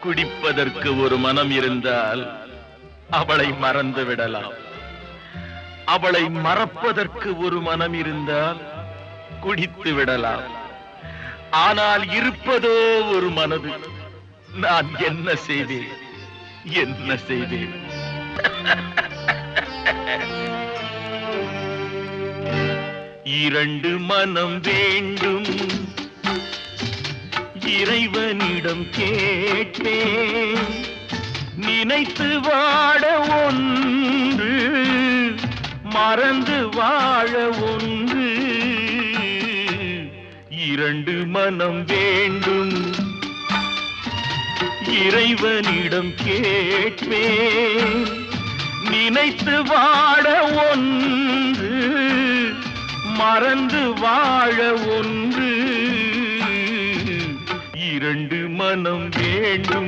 குடிப்பதற்கு ஒரு மனம் இருந்தால் அவளை மறந்து விடலாம். அவளை மறப்பதற்கு ஒரு மனம் இருந்தால் குடித்து விடலாம். ஆனால் இருப்பதோ ஒரு மனது. நான் என்ன செய்தேன், என்ன செய்தேன்? இரண்டு மனம் வேண்டும், இறைவனிடம் கேட்டேன். நினைத்து வாழ ஒன்று, மறந்து வாழ ஒன்று. இரண்டு மனம் வேண்டும், இறைவனிடம் கேட்பேன். நினைத்து வாழ ஒன்று, மறந்து வாழ ஒன்று. இரண்டு மனம் வேண்டும்.